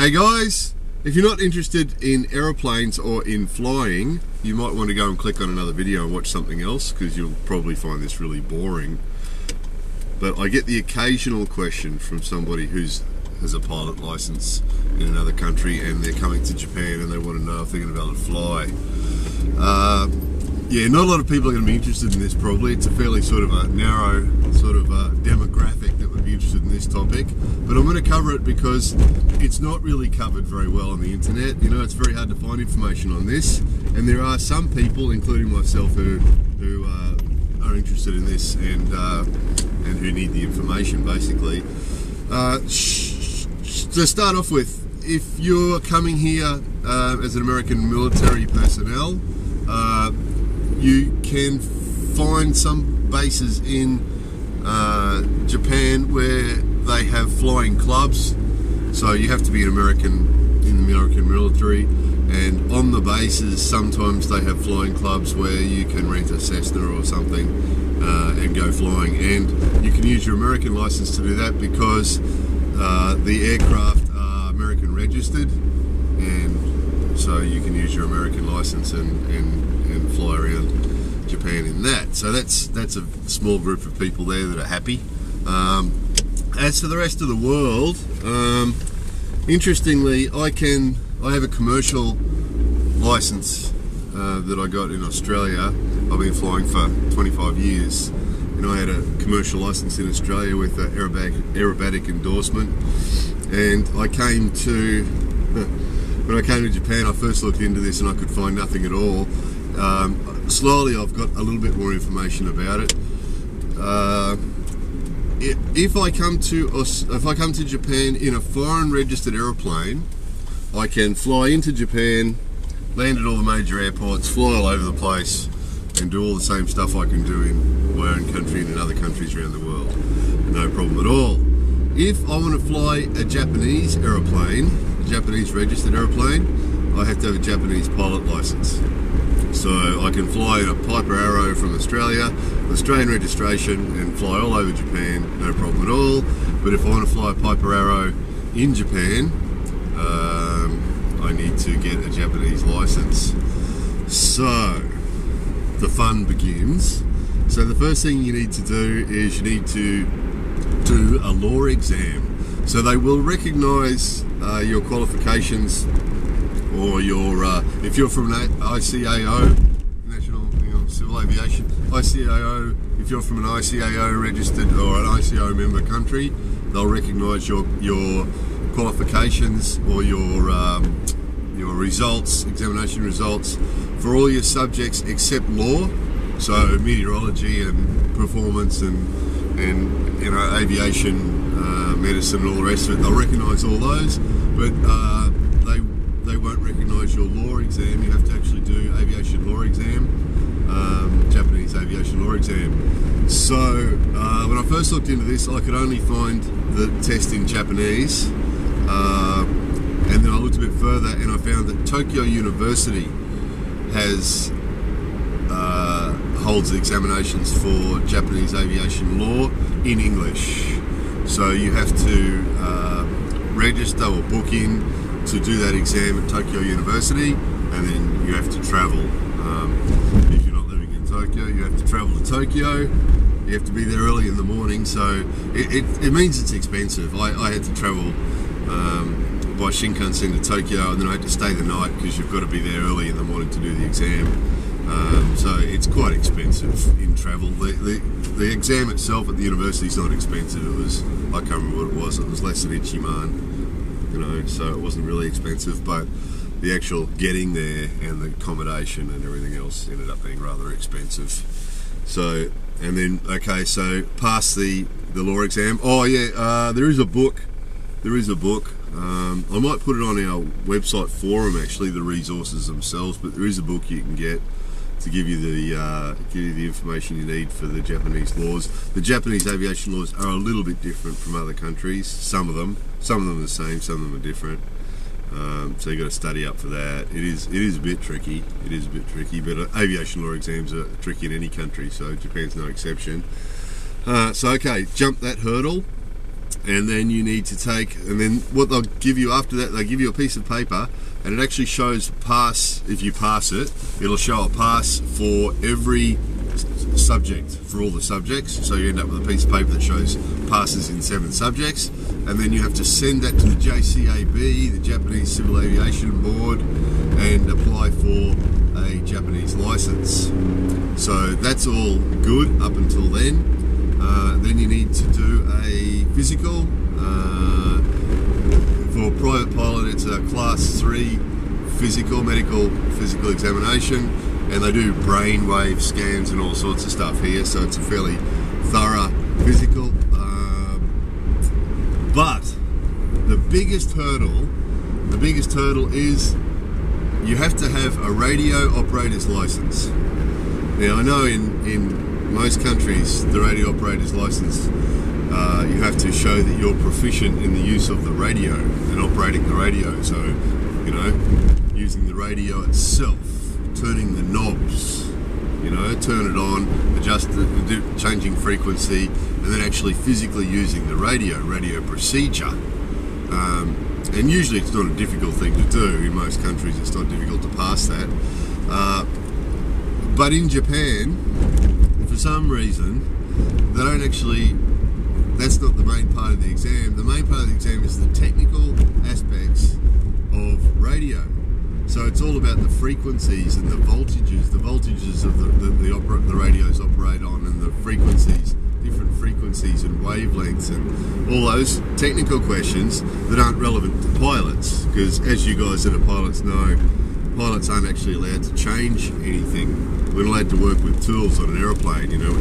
Hey guys, if you're not interested in aeroplanes or in flying, you might want to go and click on another video and watch something else, because you'll probably find this really boring. But I get the occasional question from somebody who's has a pilot license in another country and they're coming to Japan and they want to know if they're going to be able to fly. Yeah, not a lot of people are going to be interested in this probably. It's a fairly sort of a narrow sort of demographic that would be interested in this topic. But I'm going to cover it because it's not really covered very well on the internet. You know, it's very hard to find information on this. And there are some people, including myself, who are interested in this and who need the information, basically. To start off with, if you're coming here as an American military personnel, you can find some bases in Japan where they have flying clubs. So you have to be an American in the American military, and on the bases sometimes they have flying clubs where you can rent a Cessna or something and go flying, and you can use your American license to do that because the aircraft are American registered, and so you can use your American license and fly around Japan in that. So that's a small group of people there that are happy. As for the rest of the world, interestingly, I have a commercial license that I got in Australia. I've been flying for 25 years, and I had a commercial license in Australia with an aerobatic endorsement. And I came to when I came to Japan, I first looked into this and I could find nothing at all. Slowly I've got a little bit more information about it. If I come to Japan in a foreign registered aeroplane, I can fly into Japan, land at all the major airports, fly all over the place, and do all the same stuff I can do in my own country and in other countries around the world. No problem at all. If I want to fly a Japanese aeroplane, a Japanese registered aeroplane, I have to have a Japanese pilot license. So I can fly in a Piper Arrow from Australia, Australian registration, and fly all over Japan, no problem at all. But if I want to fly a Piper Arrow in Japan, I need to get a Japanese license. So the fun begins. So the first thing you need to do is you need to do a law exam. So they will recognise your qualifications, or your if you're from an ICAO, National Civil Aviation, ICAO, if you're from an ICAO registered or an ICAO member country, they'll recognise your qualifications or your results, examination results, for all your subjects except law. So meteorology and performance and you know, aviation, medicine and all the rest of it, they'll recognise all those, but they won't recognise your law exam. You have to actually do aviation law exam, Japanese aviation law exam. So when I first looked into this, I could only find the test in Japanese, and then I looked a bit further and I found that Tokyo University holds examinations for Japanese aviation law in English. So you have to register or book in to do that exam at Tokyo University, and then you have to travel. If you're not living in Tokyo, you have to travel to Tokyo. You have to be there early in the morning, so it means it's expensive. I had to travel by Shinkansen to Tokyo, and then I had to stay the night because you've got to be there early in the morning to do the exam. So it's quite expensive in travel. The exam itself at the university is not expensive. It was, I can't remember what it was. It was less than Ichiman, you know, so it wasn't really expensive. But the actual getting there and the accommodation and everything else ended up being rather expensive. So, and then okay, so pass the law exam. Oh yeah, there is a book. There is a book. I might put it on our website forum, actually, the resources themselves. But there is a book you can get to give you the information you need for the Japanese laws. The Japanese aviation laws are a little bit different from other countries. Some of them are the same, some of them are different. So you got to study up for that. It is a bit tricky. It is a bit tricky, but aviation law exams are tricky in any country, so Japan's no exception. So okay, jump that hurdle. and then you need to take, and then what they'll give you after that, they give you a piece of paper, and it actually shows pass. If you pass it, it'll show a pass for every subject, for all the subjects. So you end up with a piece of paper that shows passes in 7 subjects, and then you have to send that to the JCAB, the Japanese Civil Aviation Board, and apply for a Japanese license. So that's all good up until then. Then you need to do a physical. For a private pilot, it's a class 3 medical physical examination, and they do brainwave scans and all sorts of stuff here, so it's a fairly thorough physical. But the biggest hurdle is you have to have a radio operator's license. Now, I know in most countries, the radio operator's license, you have to show that you're proficient in the use of the radio and operating the radio. So, you know, using the radio itself, turning the knobs, you know, turn it on, adjust changing frequency, and then actually physically using the radio procedure. And usually it's not a difficult thing to do. In most countries it's not difficult to pass that. But in Japan, for some reason, they don't actually, that's not the main part of the exam. The main part of the exam is the technical aspects of radio. So it's all about the frequencies and the voltages of the radios operate on, and the frequencies, different frequencies and wavelengths, and all those technical questions that aren't relevant to pilots, because as you guys that are pilots know, pilots aren't actually allowed to change anything. We're not allowed to work with tools on an aeroplane, you know.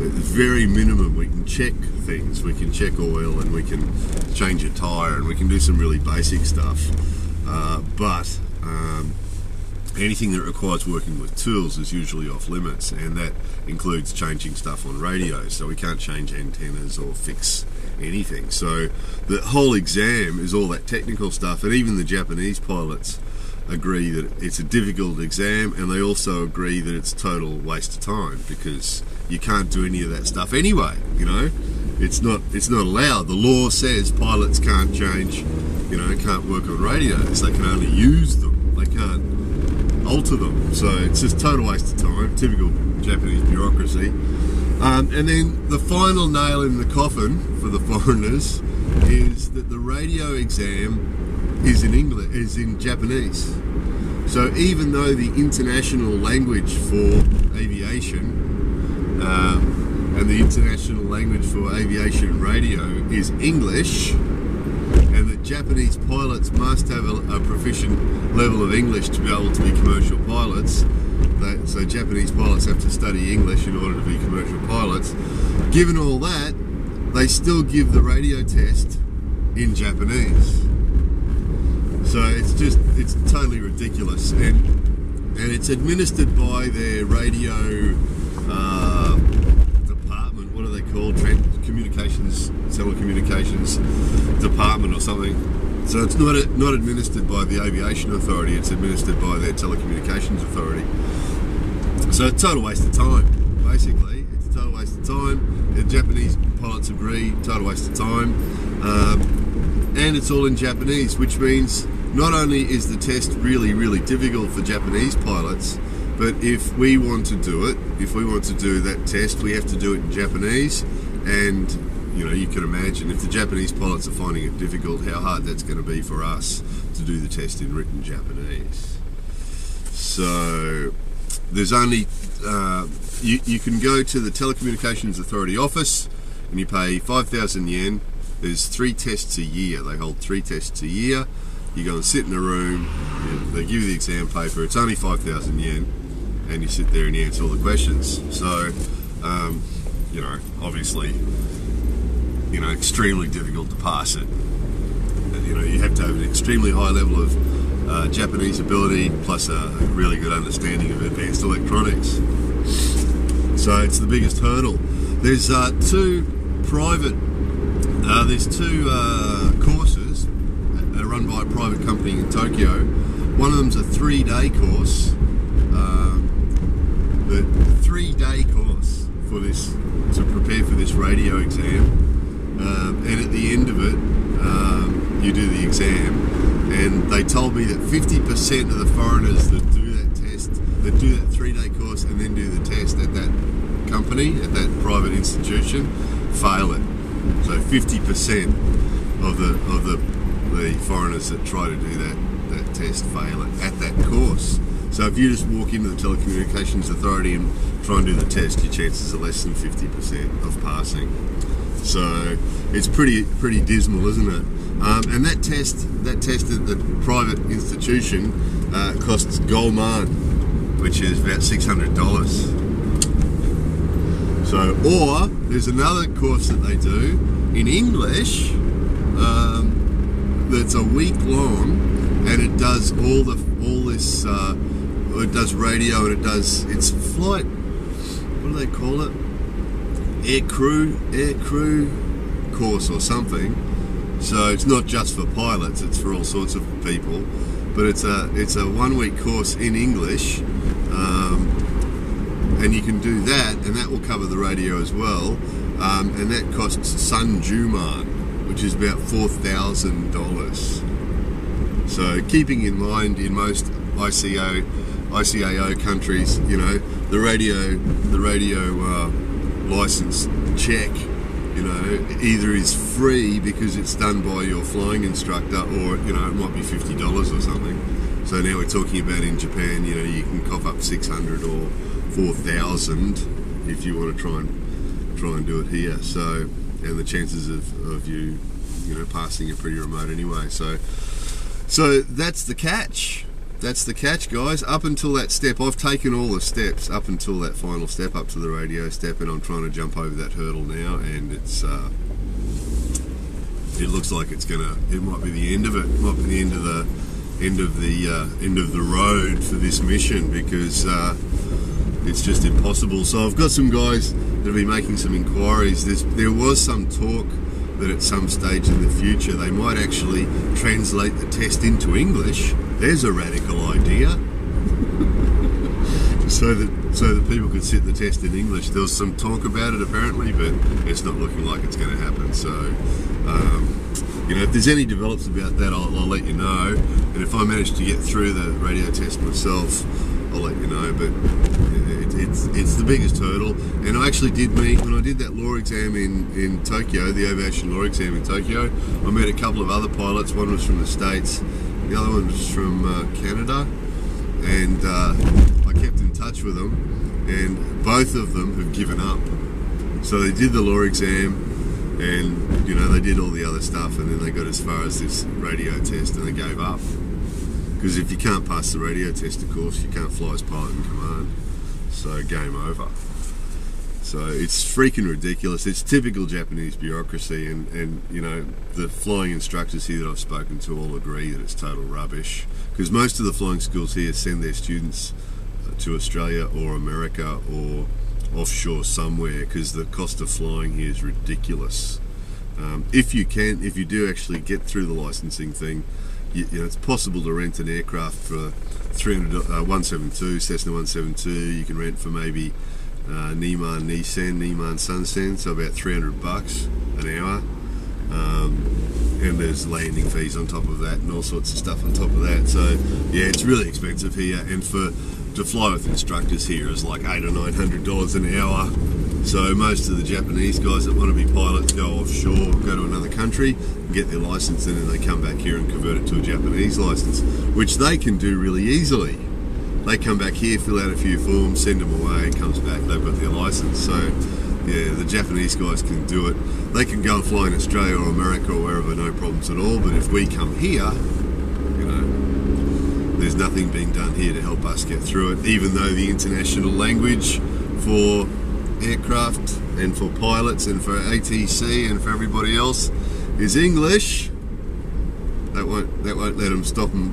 It's very minimum. We can check things, we can check oil, and we can change a tyre, and we can do some really basic stuff. But anything that requires working with tools is usually off limits, and that includes changing stuff on radios. So we can't change antennas or fix anything. So the whole exam is all that technical stuff, and even the Japanese pilots agree that it's a difficult exam, and they also agree that it's a total waste of time, because you can't do any of that stuff anyway. You know, it's not allowed. The law says pilots can't change, you know, can't work on radios. They can only use them. They can't alter them. So it's just total waste of time. Typical Japanese bureaucracy. And then the final nail in the coffin for the foreigners is that the radio exam is in English, is in Japanese. So even though the international language for aviation and the international language for aviation radio is English, and that Japanese pilots must have a proficient level of English to be able to be commercial pilots, so Japanese pilots have to study English in order to be commercial pilots. Given all that, they still give the radio test in Japanese. So it's totally ridiculous, and it's administered by their radio department. What are they called? Telecommunications department or something. So it's not administered by the aviation authority. It's administered by their telecommunications authority. So it's a total waste of time. Basically, it's a total waste of time. The Japanese pilots agree, total waste of time, and it's all in Japanese, which means not only is the test really, really difficult for Japanese pilots, but if we want to do it, if we want to do that test, we have to do it in Japanese. And you know, you can imagine if the Japanese pilots are finding it difficult, how hard that's going to be for us to do the test in written Japanese. So there's only you can go to the Telecommunications Authority office and you pay 5,000 yen. There's 3 tests a year. They hold 3 tests a year. You go and sit in a room, they give you the exam paper. It's only 5,000 yen, and you sit there and you answer all the questions. So you know, obviously, you know, extremely difficult to pass it. And, you know, you have to have an extremely high level of Japanese ability, plus a really good understanding of advanced electronics. So it's the biggest hurdle. There's two courses run by a private company in Tokyo. One of them's a 3-day course. The 3-day course for this, to prepare for this radio exam. and at the end of it, you do the exam. And they told me that 50% of the foreigners that do that test, that do that 3-day course and then do the test at that company, at that private institution, fail it. So 50% of the foreigners that try to do that test fail it at that course. So if you just walk into the Telecommunications Authority and try and do the test, your chances are less than 50% of passing. So it's pretty dismal, isn't it? And that test at the private institution costs Golman, which is about $600. So, or there's another course that they do in English that's a week long, and it does it does radio, and it's flight. What do they call it? Air crew course or something. So it's not just for pilots; it's for all sorts of people. But it's a 1-week course in English, and you can do that, and that will cover the radio as well. And that costs Sun Juman, which is about $4,000. So keeping in mind, in most ICAO countries, you know, the radio license check, you know, either is free because it's done by your flying instructor, or, you know, it might be $50 or something. So now we're talking about in Japan, you know, you can cough up 600 or 4,000 if you want to try and do it here. So, and the chances of you know, passing are pretty remote anyway. So that's the catch. That's the catch, guys. Up until that step, I've taken all the steps up until that final step, up to the radio step, and I'm trying to jump over that hurdle now, and it's it looks like it might be the end of it. It might be the end of the road for this mission, because it's just impossible. So I've got some guys that have been making some inquiries. There was some talk that at some stage in the future they might actually translate the test into English. There's a radical idea. so that people could sit the test in English. There was some talk about it apparently, but it's not looking like it's going to happen. So you know, if there's any develops about that, I'll let you know. And if I manage to get through the radio test myself, I'll let you know. But it's the biggest hurdle. And I actually did meet, when I did that law exam in Tokyo, the aviation law exam in Tokyo, I met a couple of other pilots. One was from the States, the other one was from Canada, and I kept in touch with them, and both of them have given up. So they did the law exam, and, you know, they did all the other stuff, and then they got as far as this radio test, and they gave up. Because if you can't pass the radio test, of course, you can't fly as pilot in command. So game over. So it's freaking ridiculous. It's typical Japanese bureaucracy, and you know, the flying instructors here that I've spoken to all agree that it's total rubbish. Because most of the flying schools here send their students to Australia or America or offshore somewhere, because the cost of flying here is ridiculous. If you do actually get through the licensing thing, you know, it's possible to rent an aircraft for $300, 172, Cessna 172. You can rent for maybe Niman Sunsen, so about $300 an hour. And there's landing fees on top of that, and all sorts of stuff on top of that. So yeah, it's really expensive here, and to fly with instructors here is like $800 or $900 an hour. So most of the Japanese guys that want to be pilots go offshore, go to another country, get their license, and then they come back here and convert it to a Japanese license, which they can do really easily. They come back here, fill out a few forms, send them away, it comes back, they've got their license. So yeah, the Japanese guys can do it. They can go and fly in Australia or America or wherever, no problems at all. But if we come here, you know, there's nothing being done here to help us get through it, even though the international language for aircraft and for pilots and for ATC and for everybody else is English. That won't let them stop them.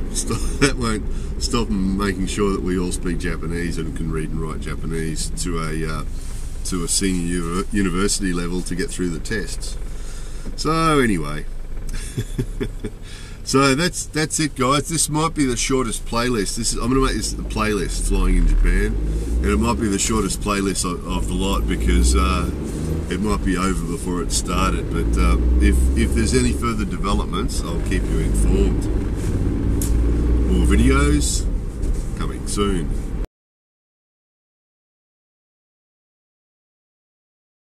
That won't stop them making sure that we all speak Japanese and can read and write Japanese to a senior university level to get through the tests. So anyway, so that's it, guys. This might be the shortest playlist. I'm going to make this the playlist, flying in Japan, and it might be the shortest playlist of the lot, because it might be over before it started, but if there's any further developments, I'll keep you informed. More videos coming soon.